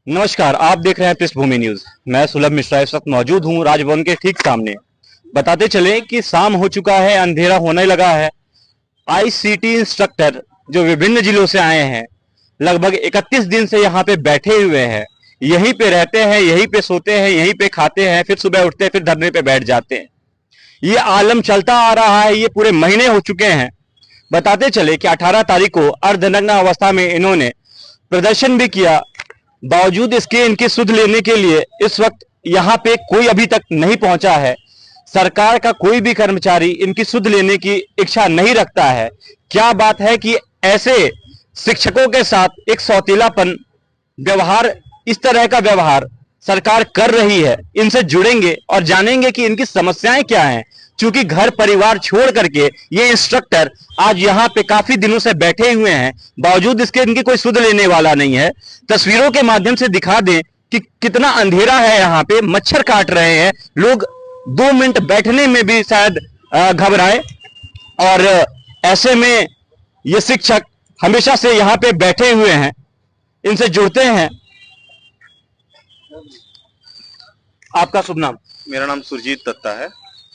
नमस्कार, आप देख रहे हैं पृष्ठभूमि न्यूज। मैं सुलभ मिश्रा इस वक्त मौजूद हूं राजभवन के ठीक सामने। बताते चले कि शाम हो चुका है, अंधेरा होने लगा है। आईसीटी इंस्ट्रक्टर जो विभिन्न जिलों से आए हैं, लगभग 31 दिन से यहाँ पे बैठे हुए हैं, यहीं पे रहते हैं, यहीं पे सोते हैं, यहीं पे खाते हैं, फिर सुबह उठते हैं, फिर धरने पे बैठ जाते हैं। ये आलम चलता आ रहा है, ये पूरे महीने हो चुके हैं। बताते चले कि 18 तारीख को अर्धनग्न अवस्था में इन्होंने प्रदर्शन भी किया। बावजूद इसके इनकी सुध लेने के लिए इस वक्त यहाँ पे कोई अभी तक नहीं पहुंचा है। सरकार का कोई भी कर्मचारी इनकी सुध लेने की इच्छा नहीं रखता है। क्या बात है कि ऐसे शिक्षकों के साथ एक सौतीलापन व्यवहार, इस तरह का व्यवहार सरकार कर रही है। इनसे जुड़ेंगे और जानेंगे कि इनकी समस्याएं क्या हैं। क्योंकि घर परिवार छोड़ करके ये इंस्ट्रक्टर आज यहाँ पे काफी दिनों से बैठे हुए हैं, बावजूद इसके इनकी कोई सुध लेने वाला नहीं है। तस्वीरों के माध्यम से दिखा दें कि कितना अंधेरा है, यहाँ पे मच्छर काट रहे हैं लोग। 2 मिनट बैठने में भी शायद घबराए। और ऐसे में ये शिक्षक हमेशा से यहाँ पे बैठे हुए हैं, इनसे जुड़ते हैं। आपका शुभ नाम? मेरा नाम सुरजीत दत्ता है।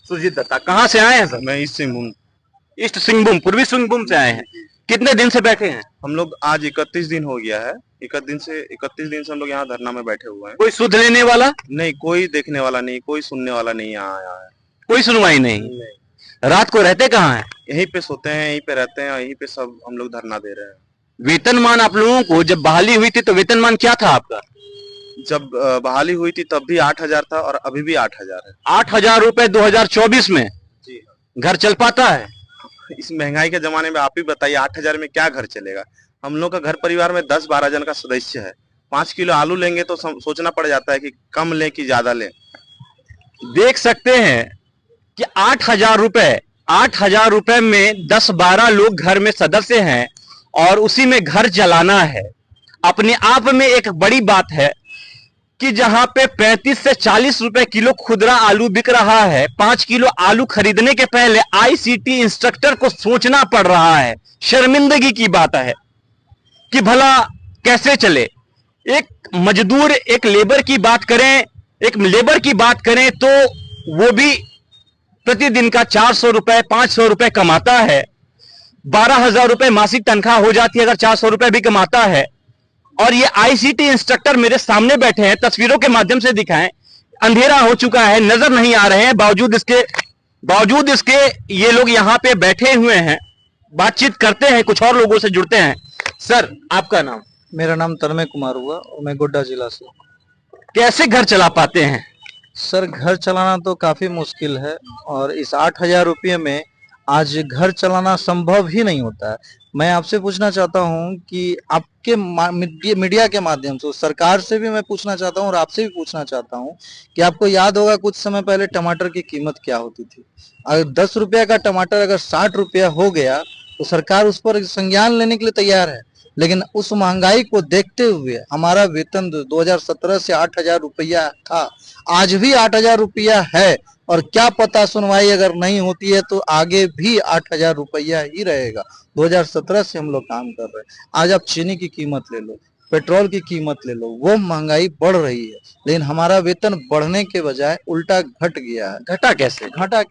सुरजीत दत्ता, कहाँ से आए हैं सर? मैं ईस्ट सिंहभूम। ईस्ट सिंहभूम, पूर्वी सिंहभूम से आए हैं। कितने दिन से बैठे हैं? हम लोग आज 31 दिन हो गया है। 31 दिन से हम लोग यहाँ धरना में बैठे हुए हैं। कोई सुध लेने वाला नहीं, कोई देखने वाला नहीं, कोई सुनने वाला नहीं यहाँ आया है। कोई सुनवाई नहीं। रात को रहते कहाँ हैं? यहीं पे सोते हैं, यहीं पे रहते हैं, यहीं पे सब हम लोग धरना दे रहे हैं। वेतनमान आप लोगों को जब बहाली हुई थी तो वेतनमान क्या था आपका? जब बहाली हुई थी तब भी 8,000 था और अभी भी 8,000 है। 8,000 रुपए 2024 में जी। घर चल पाता है? इस महंगाई के जमाने में आप ही बताइए 8,000 में क्या घर चलेगा। हम लोग का घर परिवार में 10-12 जन का सदस्य है। 5 किलो आलू लेंगे तो सोचना पड़ जाता है कि कम लें कि ज्यादा लें। देख सकते हैं कि 8,000 रुपए में 10-12 लोग घर में सदस्य हैं और उसी में घर चलाना है। अपने आप में एक बड़ी बात है कि जहां पे 35 से 40 रुपए किलो खुदरा आलू बिक रहा है, 5 किलो आलू खरीदने के पहले आईसीटी इंस्ट्रक्टर को सोचना पड़ रहा है। शर्मिंदगी की बात है कि भला कैसे चले। एक मजदूर, एक लेबर की बात करें तो वो भी प्रतिदिन का 400 रुपए 500 रुपए कमाता है। 12,000 रुपए मासिक तनख्वाह हो जाती है अगर 400 रुपए भी कमाता है। और ये आईसीटी इंस्ट्रक्टर मेरे सामने बैठे हैं, तस्वीरों के माध्यम से दिखाएं। अंधेरा हो चुका है, नजर नहीं आ रहे हैं, बावजूद इसके ये लोग यहाँ पे बैठे हुए हैं। बातचीत करते हैं, कुछ और लोगों से जुड़ते हैं। सर, आपका नाम? मेरा नाम तन्मय कुमार हुआ और मैं गोड्डा जिला से। कैसे घर चला पाते हैं? सर, घर चलाना तो काफी मुश्किल है और इस 8,000 रुपये में आज घर चलाना संभव ही नहीं होता है। मैं आपसे पूछना चाहता हूं कि आपके मीडिया के माध्यम से सरकार से भी मैं पूछना चाहता हूं और आपसे भी पूछना चाहता हूं कि आपको याद होगा कुछ समय पहले टमाटर की कीमत क्या होती थी। अगर 10 रुपया का टमाटर अगर 60 रुपया हो गया तो सरकार उस पर संज्ञान लेने के लिए तैयार है। लेकिन उस महंगाई को देखते हुए हमारा वेतन 2017 से 8,000 रुपया था, आज भी 8,000 रुपया है और क्या पता सुनवाई अगर नहीं होती है तो आगे भी 8,000 रुपया ही रहेगा। 2017 से हम लोग काम कर रहे हैं। आज आप चीनी की कीमत ले लो, पेट्रोल की कीमत ले लो, वो महंगाई बढ़ रही है लेकिन हमारा वेतन बढ़ने के बजाय उल्टा घट गया है। घटा कैसे?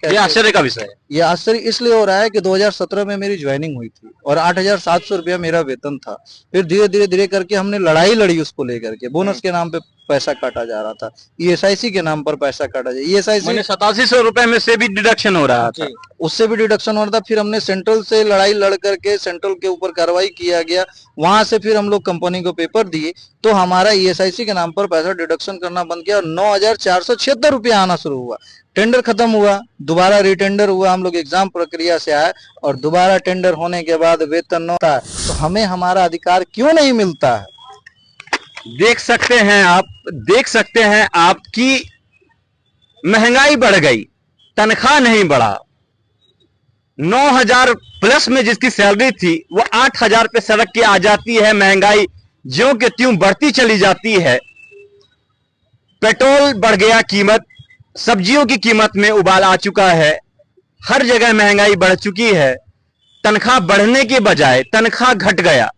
ये आश्चर्य का विषय है। ये आश्चर्य इसलिए हो रहा है कि 2017 में मेरी ज्वाइनिंग हुई थी और 8,700 रुपया मेरा वेतन था। फिर धीरे धीरे करके हमने लड़ाई लड़ी उसको लेकर के। बोनस के नाम पे पैसा काटा जा रहा था, ईएसआईसी के नाम पर पैसा काटा जाए। ईएसआईसी 8700 रुपए में से भी डिडक्शन हो रहा था, उससे भी डिडक्शन हो रहा था। फिर हमने सेंट्रल से लड़ाई लड़ करके सेंट्रल के ऊपर कार्रवाई किया गया, वहां से फिर हम लोग कंपनी को पेपर दिए तो हमारा ईएसआईसी के नाम पर पैसा डिडक्शन करना बंद किया और 9,476 रुपया आना शुरू हुआ। टेंडर खत्म हुआ, दोबारा रिटेंडर हुआ, हम लोग एग्जाम प्रक्रिया से आए और दोबारा टेंडर होने के बाद वेतन न होता है तो हमें हमारा अधिकार क्यों नहीं मिलता है? देख सकते हैं आपकी महंगाई बढ़ गई, तनख्वाह नहीं बढ़ा। 9,000 प्लस में जिसकी सैलरी थी वो 8,000 पे सड़क के आ जाती है। महंगाई ज्यों के त्यों बढ़ती चली जाती है। पेट्रोल बढ़ गया कीमत, सब्जियों की कीमत में उबाल आ चुका है, हर जगह महंगाई बढ़ चुकी है। तनख्वाह बढ़ने के बजाय तनख्वाह घट गया।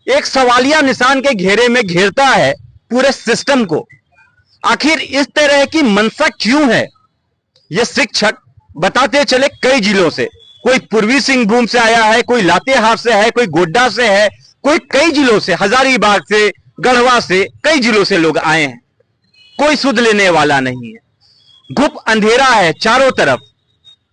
एक सवालिया निशान के घेरे में घेरता है पूरे सिस्टम को। आखिर इस तरह की मंशा क्यों है? ये शिक्षक बताते चले कई जिलों से, कोई पूर्वी सिंहभूम से आया है, कोई लातेहार से है, कोई गोड्डा से है, कोई कई जिलों से, हजारीबाग से, गढ़वा से, कई जिलों से लोग आए हैं। कोई सुध लेने वाला नहीं है। घुप अंधेरा है चारों तरफ।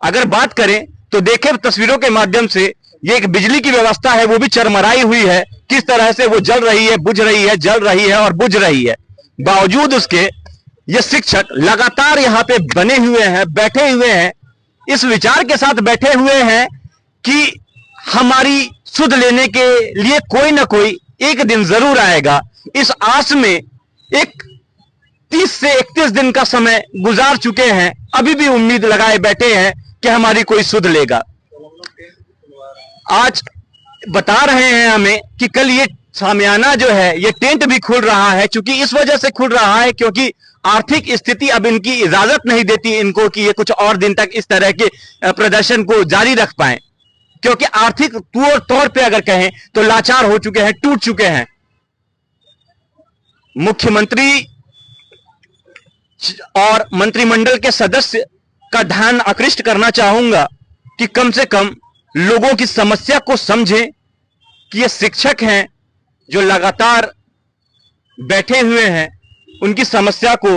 अगर बात करें तो देखें तस्वीरों के माध्यम से, ये एक बिजली की व्यवस्था है, वो भी चरमराई हुई है। किस तरह से वो जल रही है, बुझ रही है, जल रही है और बुझ रही है। बावजूद उसके ये शिक्षक लगातार यहाँ पे बने हुए हैं, बैठे हुए हैं, इस विचार के साथ बैठे हुए हैं कि हमारी सुध लेने के लिए कोई ना कोई एक दिन जरूर आएगा। इस आस में एक 30 से 31 दिन का समय गुजार चुके हैं, अभी भी उम्मीद लगाए बैठे हैं कि हमारी कोई सुध लेगा। आज बता रहे हैं हमें कि कल ये सामियाना जो है, ये टेंट भी खुल रहा है। क्योंकि इस वजह से खुल रहा है क्योंकि आर्थिक स्थिति अब इनकी इजाजत नहीं देती इनको कि ये कुछ और दिन तक इस तरह के प्रदर्शन को जारी रख पाए। क्योंकि आर्थिक तौर पे अगर कहें तो लाचार हो चुके हैं, टूट चुके हैं। मुख्यमंत्री और मंत्रिमंडल के सदस्य का ध्यान आकृष्ट करना चाहूंगा कि कम से कम लोगों की समस्या को समझें कि ये शिक्षक हैं जो लगातार बैठे हुए हैं, उनकी समस्या को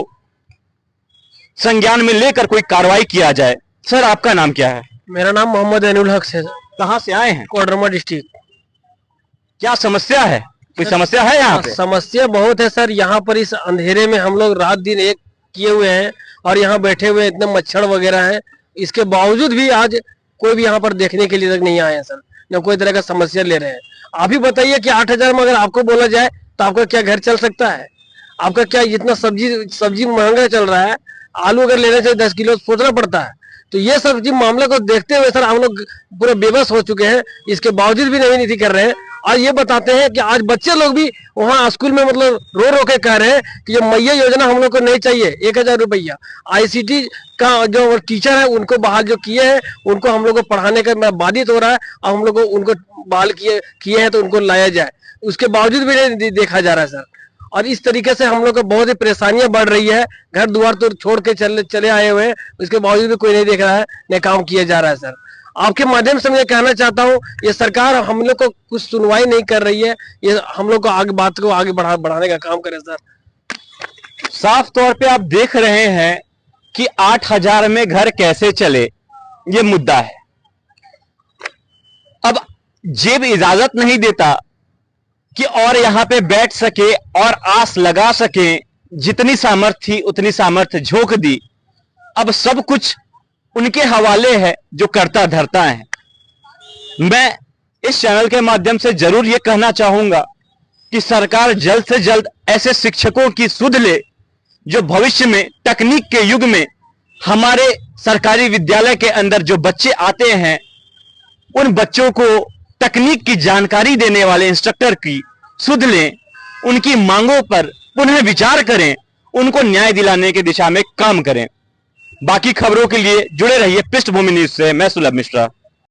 संज्ञान में लेकर कोई कार्रवाई किया जाए। सर, आपका नाम क्या है? मेरा नाम मोहम्मद एनुल हक है। कहां से आए हैं? कोडरमा डिस्ट्रिक्ट। क्या समस्या है? कोई समस्या है यहाँ पे? समस्या बहुत है सर। यहाँ पर इस अंधेरे में हम लोग रात दिन एक किए हुए हैं और यहाँ बैठे हुए इतने मच्छर वगैरह हैं। इसके बावजूद भी आज कोई भी यहाँ पर देखने के लिए तक नहीं आए हैं सर, न कोई तरह का समस्या ले रहे हैं। आप ही बताइए कि 8,000 में अगर आपको बोला जाए तो आपका क्या घर चल सकता है? आपका क्या, इतना सब्जी महंगा चल रहा है, आलू अगर लेने से 10 किलो सोचना पड़ता है। तो ये सब्जी मामले को देखते हुए सर हम लोग पूरे बेबस हो चुके हैं। इसके बावजूद भी नहीं नीति कर रहे हैं और ये बताते हैं कि आज बच्चे लोग भी वहाँ स्कूल में मतलब रो रो के कह रहे हैं कि ये मैया योजना हम लोग को नहीं चाहिए। 1,000 रुपया ICT का जो टीचर है उनको बहाल जो किए हैं, उनको हम लोग को पढ़ाने का मैं बाधित हो रहा है और हम लोग को उनको बहाल किए हैं तो उनको लाया जाए। उसके बावजूद भी नहीं देखा जा रहा है सर। और इस तरीके से हम लोग को बहुत ही परेशानियां बढ़ रही है। घर द्वार तो छोड़ के चले आए हुए हैं, उसके बावजूद भी कोई नहीं देख रहा है, न काम किया जा रहा है सर। आपके माध्यम से मैं कहना चाहता हूँ, ये सरकार हम लोग को कुछ सुनवाई नहीं कर रही है। ये हम लोग को आगे बात को आगे बढ़ाने का काम करे सर। साफ तौर पे आप देख रहे हैं कि 8,000 में घर कैसे चले, ये मुद्दा है। अब जेब इजाजत नहीं देता कि और यहां पे बैठ सके और आस लगा सके। जितनी सामर्थ थी उतनी सामर्थ झोंक दी। अब सब कुछ उनके हवाले है जो करता धरता है। मैं इस चैनल के माध्यम से जरूर यह कहना चाहूंगा कि सरकार जल्द से जल्द ऐसे शिक्षकों की सुध ले जो भविष्य में तकनीक के युग में हमारे सरकारी विद्यालय के अंदर जो बच्चे आते हैं, उन बच्चों को तकनीक की जानकारी देने वाले इंस्ट्रक्टर की सुध लें, उनकी मांगों पर पुनः विचार करें, उनको न्याय दिलाने की दिशा में काम करें। बाकी खबरों के लिए जुड़े रहिए पृष्ठभूमि न्यूज से। मैं सुलभ मिश्रा।